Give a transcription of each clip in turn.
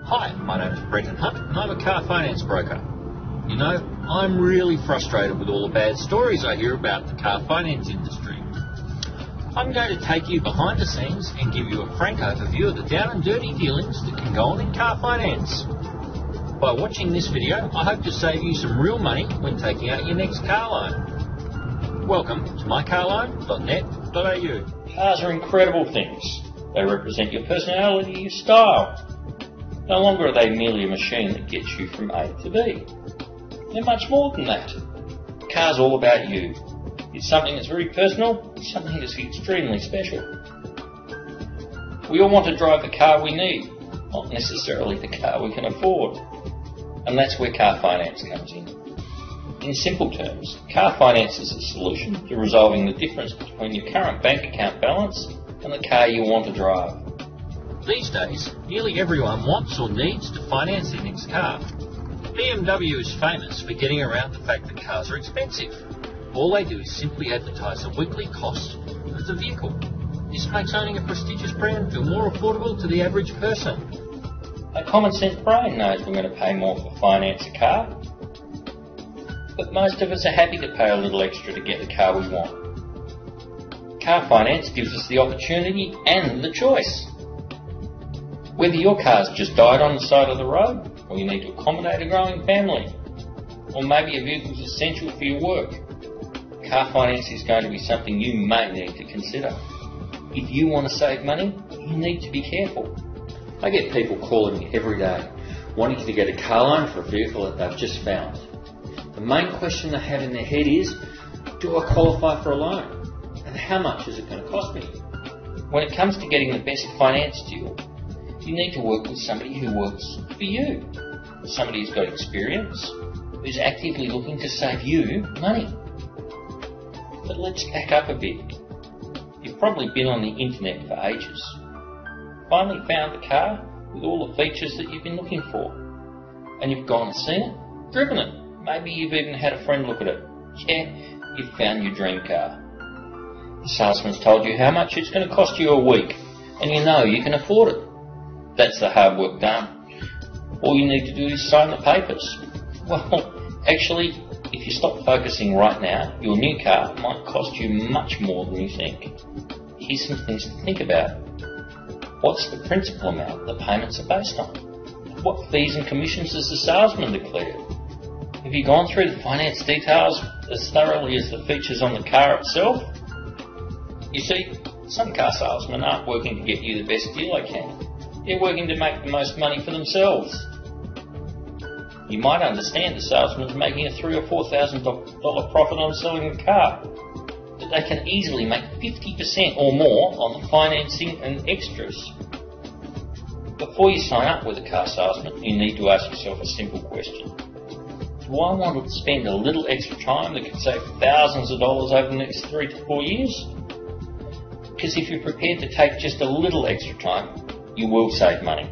Hi, my name is Brenton Hunt and I'm a car finance broker. You know, I'm really frustrated with all the bad stories I hear about the car finance industry. I'm going to take you behind the scenes and give you a frank overview of the down and dirty dealings that can go on in car finance. By watching this video, I hope to save you some real money when taking out your next car loan. Welcome to mycarloan.net.au. Cars are incredible things. They represent your personality, your style. No longer are they merely a machine that gets you from A to B. They're much more than that. The car's all about you. It's something that's very personal, it's something that's extremely special. We all want to drive the car we need, not necessarily the car we can afford. And that's where car finance comes in. In simple terms, car finance is a solution to resolving the difference between your current bank account balance and the car you want to drive. These days, nearly everyone wants or needs to finance their next car. BMW is famous for getting around the fact that cars are expensive. All they do is simply advertise the weekly cost of the vehicle. This makes owning a prestigious brand feel more affordable to the average person. A common sense brain knows we're going to pay more to finance a car, but most of us are happy to pay a little extra to get the car we want. Car finance gives us the opportunity and the choice. Whether your car's just died on the side of the road, or you need to accommodate a growing family, or maybe a vehicle's essential for your work, car finance is going to be something you may need to consider. If you want to save money, you need to be careful. I get people calling me every day, wanting to get a car loan for a vehicle that they've just found. The main question they have in their head is, do I qualify for a loan? And how much is it going to cost me? When it comes to getting the best finance deal, you need to work with somebody who works for you. Somebody who's got experience, who's actively looking to save you money. But let's back up a bit. You've probably been on the internet for ages. Finally found the car with all the features that you've been looking for. And you've gone and seen it, driven it. Maybe you've even had a friend look at it. Yeah, you've found your dream car. The salesman's told you how much it's going to cost you a week, and you know you can afford it. That's the hard work done. All you need to do is sign the papers. Well, actually, if you stop focusing right now, your new car might cost you much more than you think. Here's some things to think about. What's the principal amount the payments are based on? What fees and commissions has the salesman declared? Have you gone through the finance details as thoroughly as the features on the car itself? You see, some car salesmen aren't working to get you the best deal they can. They're working to make the most money for themselves. You might understand the salesman's making a $3,000 or $4,000 profit on selling the car, but they can easily make 50% or more on the financing and extras. Before you sign up with a car salesman, you need to ask yourself a simple question. Do I want to spend a little extra time that could save thousands of dollars over the next 3 to 4 years? Because if you're prepared to take just a little extra time, you will save money.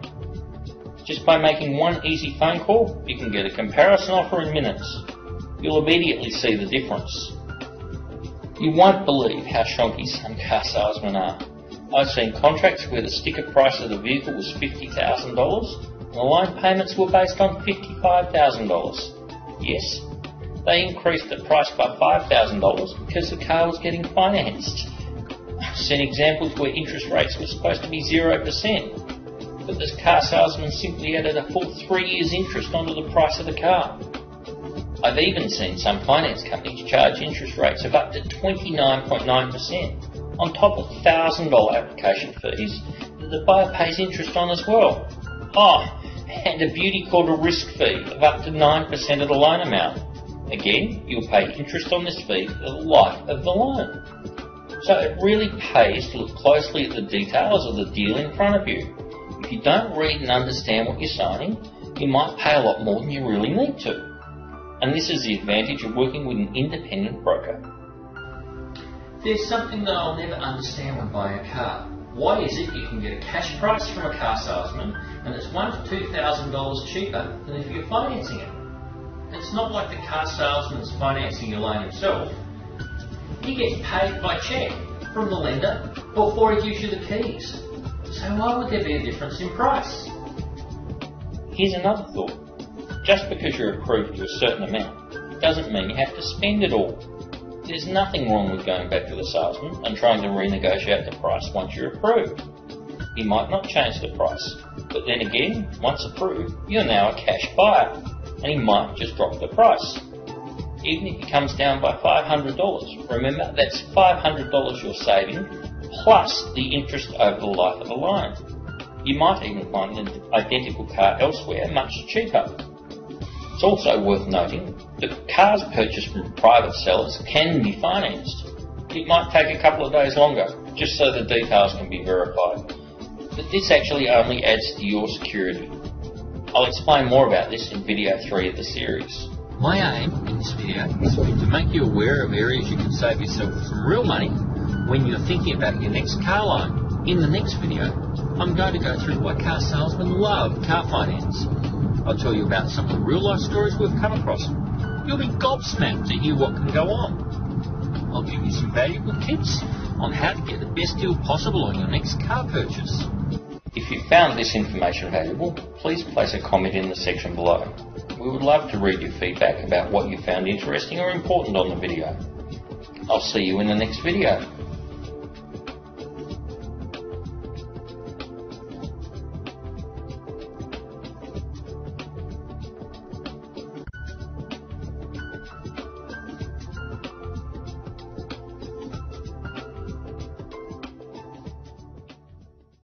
Just by making one easy phone call, you can get a comparison offer in minutes. You'll immediately see the difference. You won't believe how shonky some car salesmen are. I've seen contracts where the sticker price of the vehicle was $50,000 and the loan payments were based on $55,000. Yes, they increased the price by $5,000 because the car was getting financed. I've seen examples where interest rates were supposed to be 0%, but this car salesman simply added a full 3 years interest onto the price of the car. I've even seen some finance companies charge interest rates of up to 29.9% on top of $1,000 application fees that the buyer pays interest on as well. Oh, and a beauty called a risk fee of up to 9% of the loan amount. Again, you'll pay interest on this fee for the life of the loan. So it really pays to look closely at the details of the deal in front of you. If you don't read and understand what you're signing, you might pay a lot more than you really need to. And this is the advantage of working with an independent broker. There's something that I'll never understand when buying a car. Why is it you can get a cash price from a car salesman and it's $1,000 to $2,000 cheaper than if you're financing it? It's not like the car salesman's financing your loan himself. He gets paid by cheque from the lender before he gives you the keys. So why would there be a difference in price? Here's another thought. Just because you're approved to a certain amount doesn't mean you have to spend it all. There's nothing wrong with going back to the salesman and trying to renegotiate the price once you're approved. He might not change the price, but then again, once approved, you're now a cash buyer, and he might just drop the price. Even if he comes down by $500, remember that's $500 you're saving, plus the interest over the life of the loan. You might even find an identical car elsewhere much cheaper. It's also worth noting that cars purchased from private sellers can be financed. It might take a couple of days longer, just so the details can be verified. But this actually only adds to your security. I'll explain more about this in video 3 of the series. My aim in this video is to make you aware of areas you can save yourself some real money when you're thinking about your next car loan. In the next video, I'm going to go through why car salesmen love car finance. I'll tell you about some of the real life stories we've come across. You'll be gobsmacked to hear what can go on. I'll give you some valuable tips on how to get the best deal possible on your next car purchase. If you found this information valuable, please place a comment in the section below. We would love to read your feedback about what you found interesting or important on the video. I'll see you in the next video.